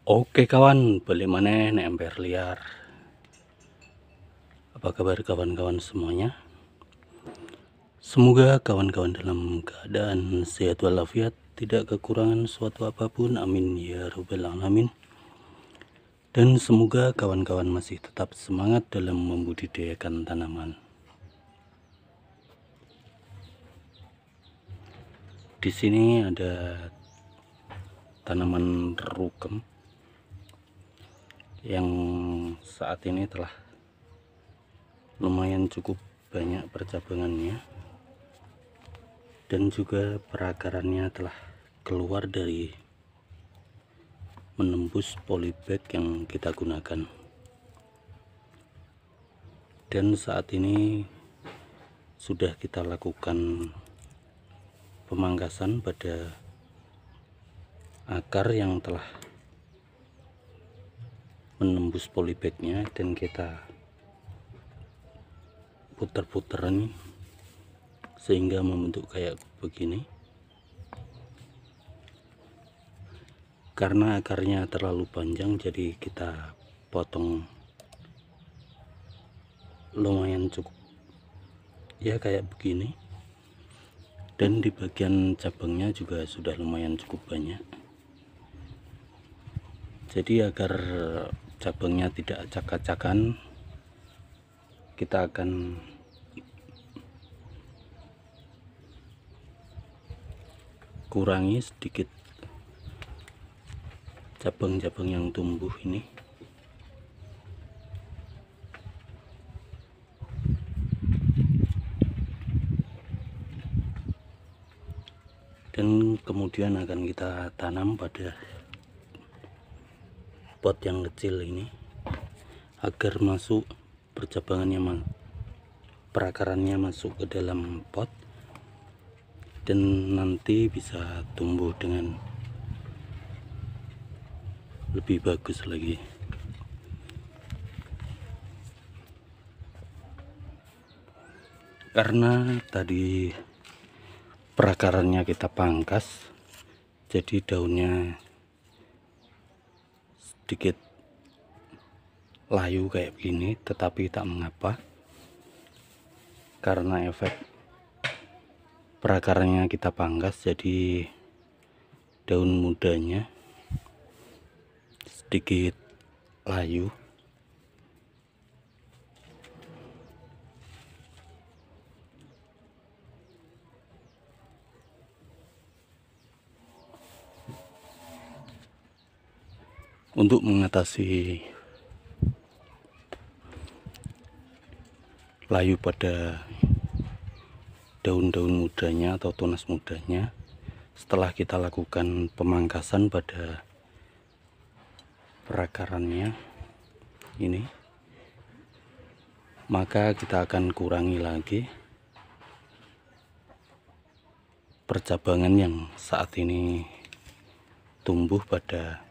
Oke kawan, balik maneh nek emper liar. Apa kabar kawan-kawan semuanya? Semoga kawan-kawan dalam keadaan sehat walafiat, tidak kekurangan suatu apapun, amin ya rabbal alamin. Dan semoga kawan-kawan masih tetap semangat dalam membudidayakan tanaman. Di sini ada tanaman rukem yang saat ini telah lumayan cukup banyak percabangannya, dan juga perakarannya telah keluar dari menembus polybag yang kita gunakan. Dan saat ini sudah kita lakukan pemangkasan pada akar yang telah menembus polybagnya, dan kita puter-puteran sehingga membentuk kayak begini. Karena akarnya terlalu panjang, jadi kita potong lumayan cukup ya kayak begini. Dan di bagian cabangnya juga sudah lumayan cukup banyak. Jadi agar cabangnya tidak acak-acakan, kita akan kurangi sedikit cabang-cabang yang tumbuh ini. Dan kemudian akan kita tanam pada pot yang kecil ini agar masuk percabangannya, perakarannya masuk ke dalam pot, dan nanti bisa tumbuh dengan lebih bagus lagi. Karena tadi perakarannya kita pangkas, jadi daunnya sedikit layu kayak begini, tetapi tak mengapa karena efek perakarannya kita pangkas, jadi daun mudanya sedikit layu. Untuk mengatasi layu pada daun-daun mudanya atau tunas mudanya, setelah kita lakukan pemangkasan pada perakarannya ini, maka kita akan kurangi lagi percabangan yang saat ini tumbuh pada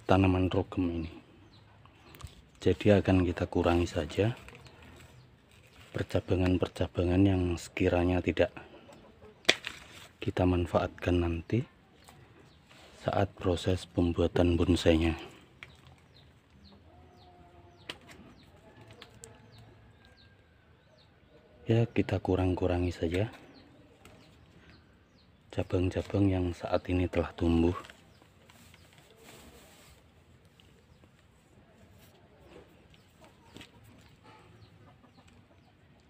tanaman rokem ini. Jadi akan kita kurangi saja percabangan-percabangan yang sekiranya tidak kita manfaatkan nanti saat proses pembuatan bonsainya. Ya, kita kurang-kurangi saja cabang-cabang yang saat ini telah tumbuh.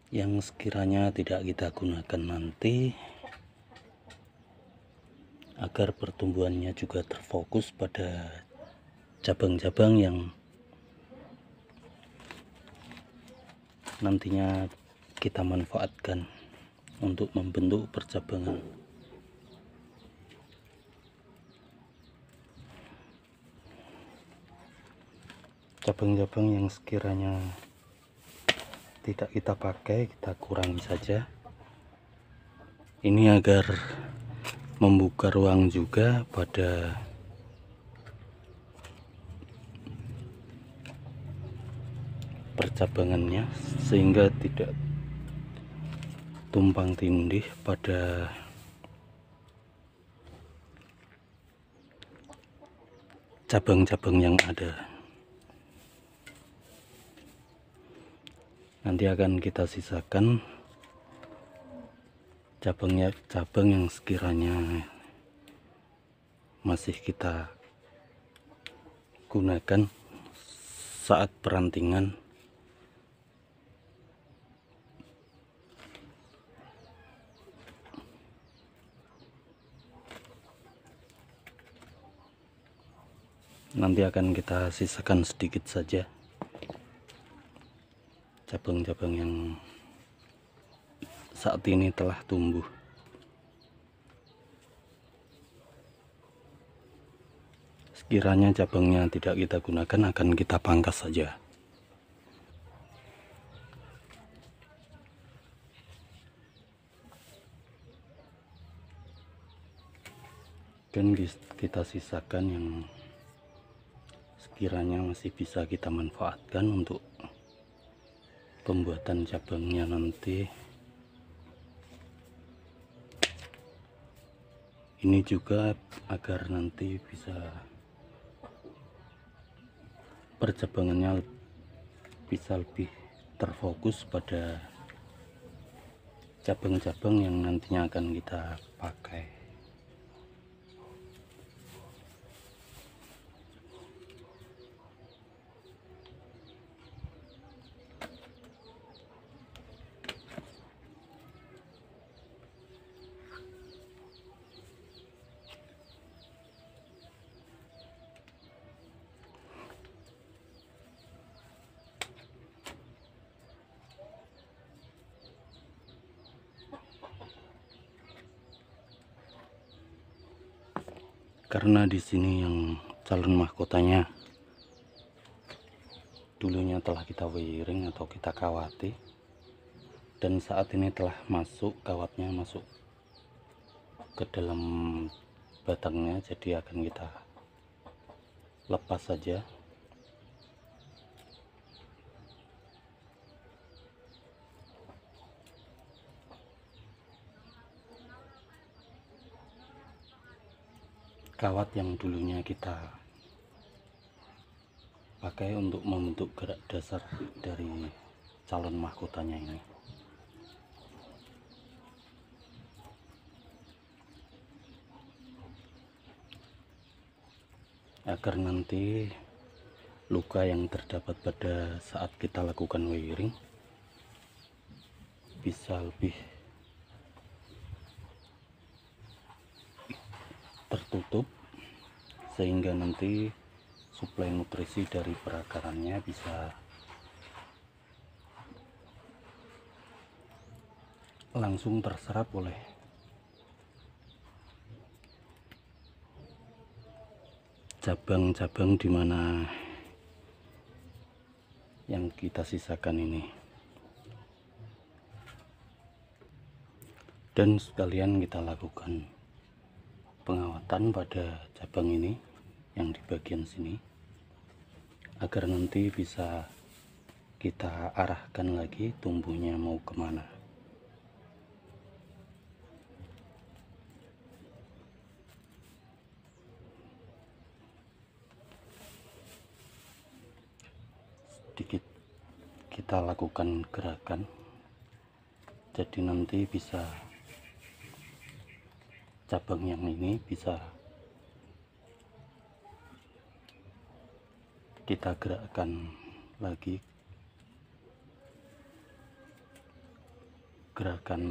Yang sekiranya tidak kita gunakan nanti, agar pertumbuhannya juga terfokus pada cabang-cabang yang nantinya kita manfaatkan untuk membentuk percabangan. Cabang-cabang yang sekiranya tidak kita pakai, kita kurangi saja. Ini agar membuka ruang juga pada percabangannya, sehingga tidak tumpang tindih pada cabang-cabang yang ada. Nanti akan kita sisakan cabang yang sekiranya masih kita gunakan saat perantingan. Nanti akan kita sisakan sedikit saja cabang-cabang yang saat ini telah tumbuh. Sekiranya cabangnya tidak kita gunakan, akan kita pangkas saja. Dan kita sisakan yang sekiranya masih bisa kita manfaatkan untuk pembuatan cabangnya nanti. Ini juga agar nanti bisa percabangannya bisa lebih terfokus pada cabang-cabang yang nantinya akan kita pakai. Karena di sini yang calon mahkotanya dulunya telah kita wiring atau kita kawati, dan saat ini telah kawatnya masuk ke dalam batangnya, jadi akan kita lepas saja. Kawat yang dulunya kita pakai untuk membentuk gerak dasar dari calon mahkotanya ini. Agar nanti luka yang terdapat pada saat kita lakukan wiring bisa lebih tertutup, sehingga nanti suplai nutrisi dari perakarannya bisa langsung terserap oleh cabang-cabang di mana yang kita sisakan ini. Dan sekalian kita lakukan pengawatan pada cabang ini yang di bagian sini, agar nanti bisa kita arahkan lagi tumbuhnya mau kemana. Sedikit kita lakukan gerakan, jadi nanti bisa cabang yang ini bisa kita gerakkan lagi, gerakan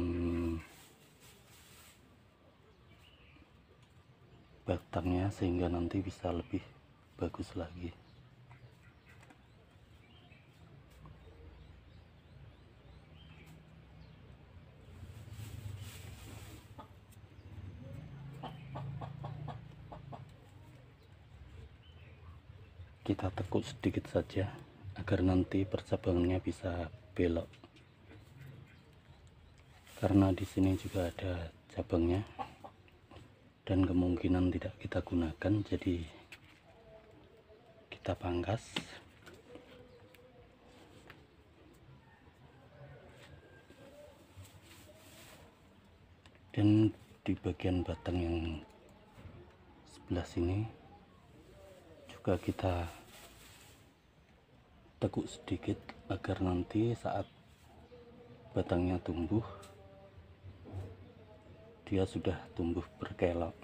batangnya, sehingga nanti bisa lebih bagus lagi. Kita tekuk sedikit saja agar nanti percabangannya bisa belok, karena di sini juga ada cabangnya dan kemungkinan tidak kita gunakan, jadi kita pangkas. Dan di bagian batang yang sebelah sini juga kita tekuk sedikit agar nanti saat batangnya tumbuh dia sudah tumbuh berkelok.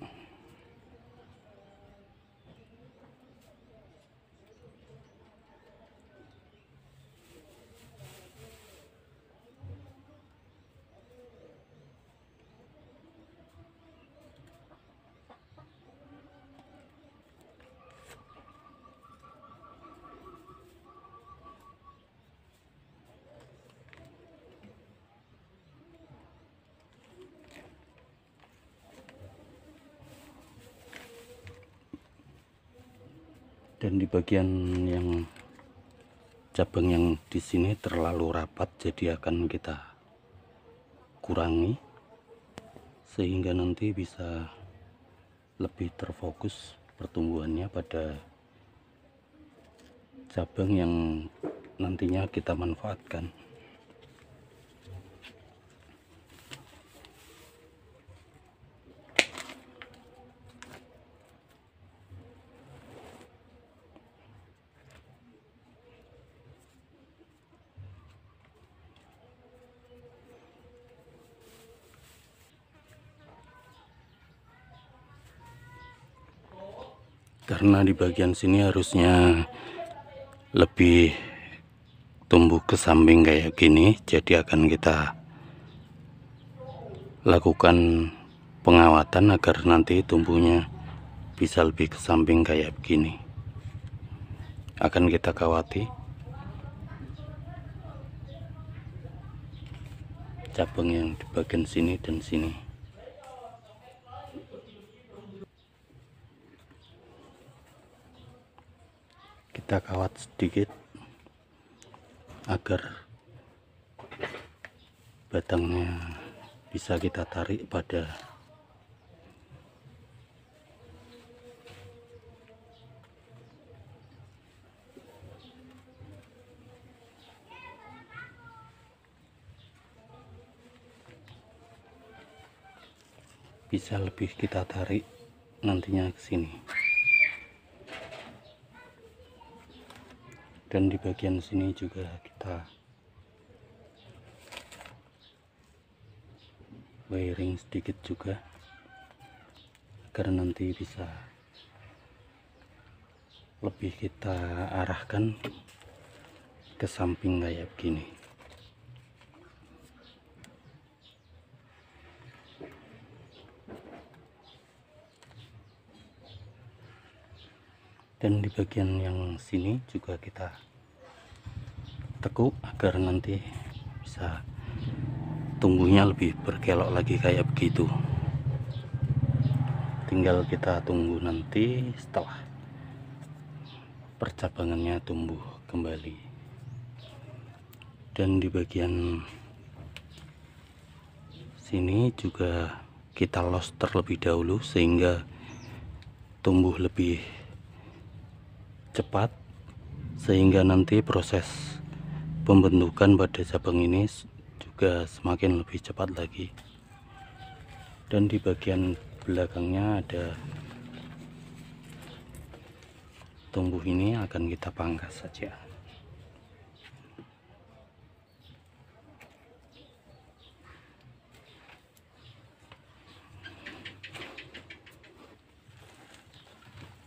Dan di bagian yang cabang yang di sini terlalu rapat, jadi akan kita kurangi sehingga nanti bisa lebih terfokus pertumbuhannya pada cabang yang nantinya kita manfaatkan. Karena di bagian sini harusnya lebih tumbuh ke samping kayak gini, jadi akan kita lakukan pengawatan agar nanti tumbuhnya bisa lebih ke samping kayak begini. Akan kita kawati cabang yang di bagian sini dan sini. Kita kawat sedikit agar batangnya bisa kita tarik pada bisa lebih kita tarik nantinya ke sini. Dan di bagian sini juga kita wiring sedikit juga agar nanti bisa lebih kita arahkan ke samping kayak begini. Dan di bagian yang sini juga kita tekuk agar nanti bisa tumbuhnya lebih berkelok lagi kayak begitu. Tinggal kita tunggu nanti setelah percabangannya tumbuh kembali. Dan di bagian sini juga kita los terlebih dahulu sehingga tumbuh lebih cepat, sehingga nanti proses pembentukan pada cabang ini juga semakin lebih cepat lagi. Dan di bagian belakangnya ada tumbuh ini akan kita pangkas saja.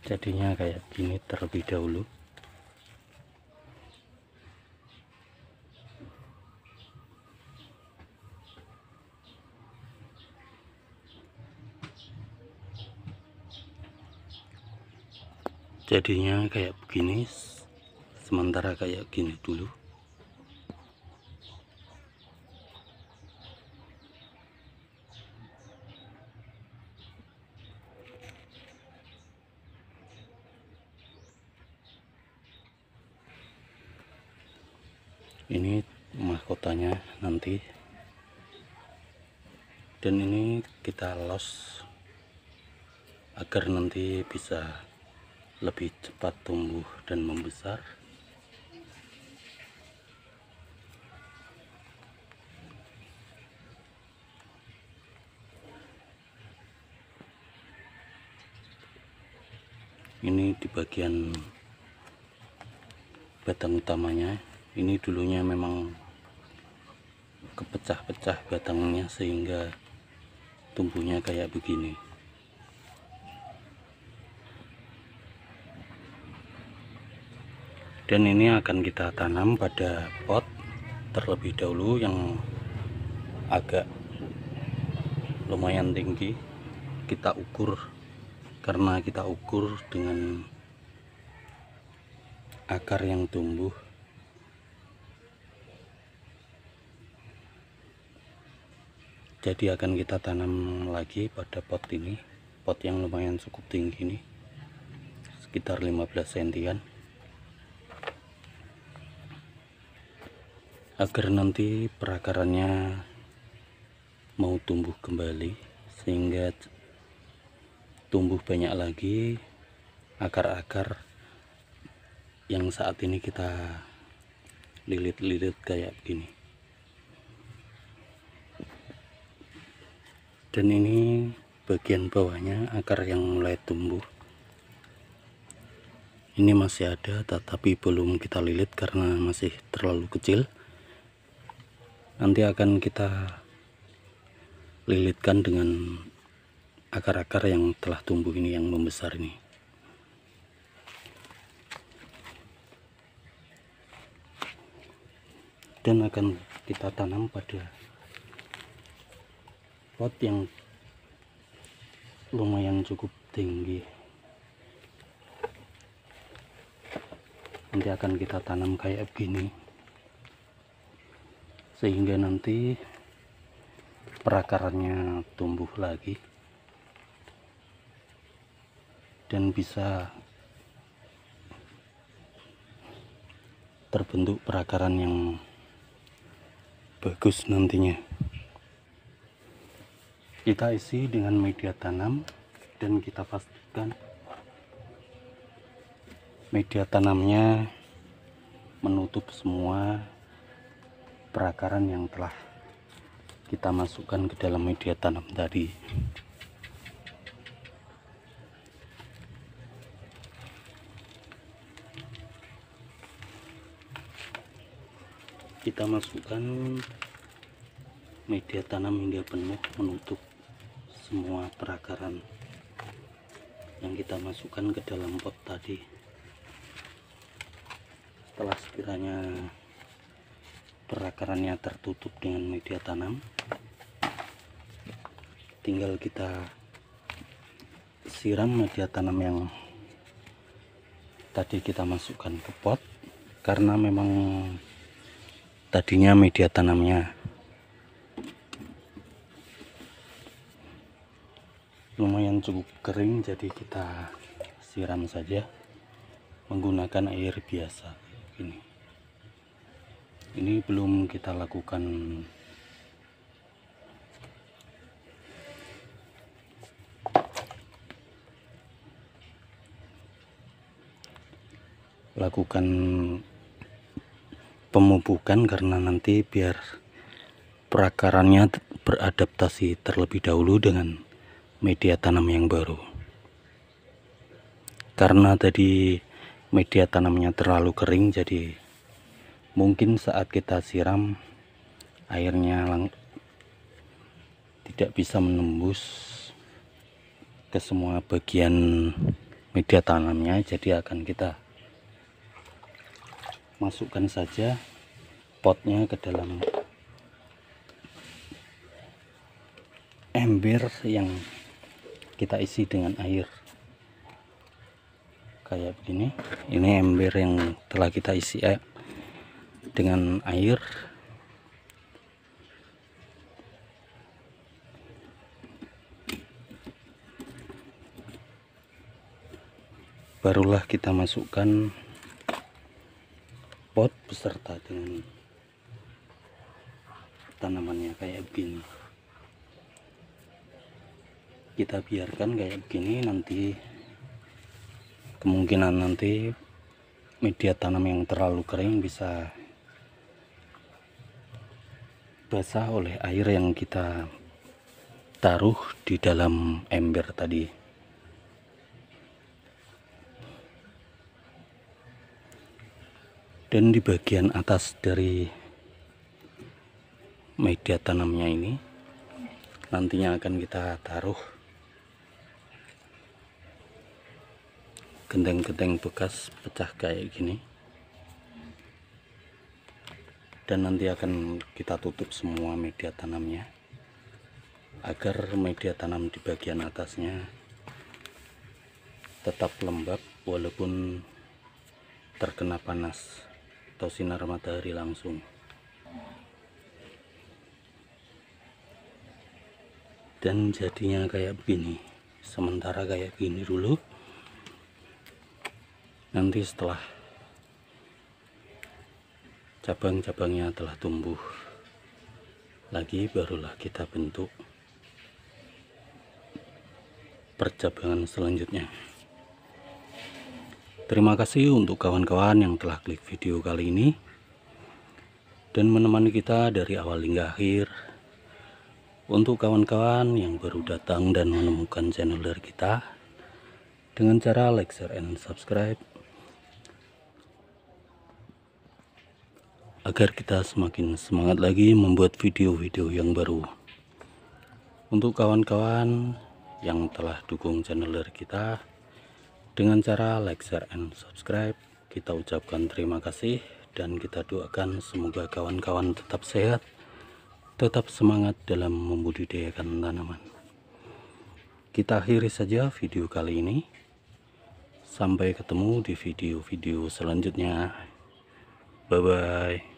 Jadinya kayak gini terlebih dahulu. Jadinya kayak begini, sementara kayak gini dulu. Ini mahkotanya nanti, dan ini kita los agar nanti bisa lebih cepat tumbuh dan membesar. Ini di bagian batang utamanya, ini dulunya memang kepecah-pecah batangnya sehingga tumbuhnya kayak begini. Dan ini akan kita tanam pada pot terlebih dahulu yang agak lumayan tinggi. Kita ukur, karena kita ukur dengan akar yang tumbuh. Jadi akan kita tanam lagi pada pot ini, pot yang lumayan cukup tinggi ini, sekitar 15 sentian, agar nanti perakarannya mau tumbuh kembali sehingga tumbuh banyak lagi akar-akar yang saat ini kita lilit-lilit kayak begini. Dan ini bagian bawahnya, akar yang mulai tumbuh ini masih ada, tetapi belum kita lilit karena masih terlalu kecil. Nanti akan kita lilitkan dengan akar-akar yang telah tumbuh ini, yang membesar ini. Dan akan kita tanam pada pot yang lumayan cukup tinggi. Nanti akan kita tanam kayak begini, sehingga nanti perakarannya tumbuh lagi dan bisa terbentuk perakaran yang bagus nantinya. Kita isi dengan media tanam dan kita pastikan media tanamnya menutup semua perakaran yang telah kita masukkan ke dalam media tanam tadi. Kita masukkan media tanam hingga penuh, menutup semua perakaran yang kita masukkan ke dalam pot tadi. Setelah sekiranya perakarannya tertutup dengan media tanam, tinggal kita siram media tanam yang tadi kita masukkan ke pot, karena memang tadinya media tanamnya lumayan cukup kering, jadi kita siram saja menggunakan air biasa. Ini belum kita lakukan pemupukan, karena nanti biar perakarannya beradaptasi terlebih dahulu dengan media tanam yang baru. Karena tadi media tanamnya terlalu kering, jadi mungkin saat kita siram airnya tidak bisa menembus ke semua bagian media tanamnya. Jadi akan kita masukkan saja potnya ke dalam ember yang kita isi dengan air kayak begini. Ini ember yang telah kita isi dengan air. Barulah kita masukkan pot beserta dengan tanamannya kayak begini. Kita biarkan kayak begini, nanti kemungkinan nanti media tanam yang terlalu kering bisa basah oleh air yang kita taruh di dalam ember tadi. Dan di bagian atas dari media tanamnya ini nantinya akan kita taruh genteng-genteng bekas pecah kayak gini, dan nanti akan kita tutup semua media tanamnya agar media tanam di bagian atasnya tetap lembab walaupun terkena panas atau sinar matahari langsung. Dan jadinya kayak begini, sementara kayak gini dulu. Nanti setelah cabang-cabangnya telah tumbuh lagi, barulah kita bentuk percabangan selanjutnya. Terima kasih untuk kawan-kawan yang telah klik video kali ini dan menemani kita dari awal hingga akhir. Untuk kawan-kawan yang baru datang dan menemukan channel dari kita, dengan cara like, share, and subscribe agar kita semakin semangat lagi membuat video-video yang baru. Untuk kawan-kawan yang telah dukung channel dari kita dengan cara like, share, and subscribe, kita ucapkan terima kasih dan kita doakan semoga kawan-kawan tetap sehat, tetap semangat dalam membudidayakan tanaman. Kita akhiri saja video kali ini. Sampai ketemu di video-video selanjutnya. Bye-bye.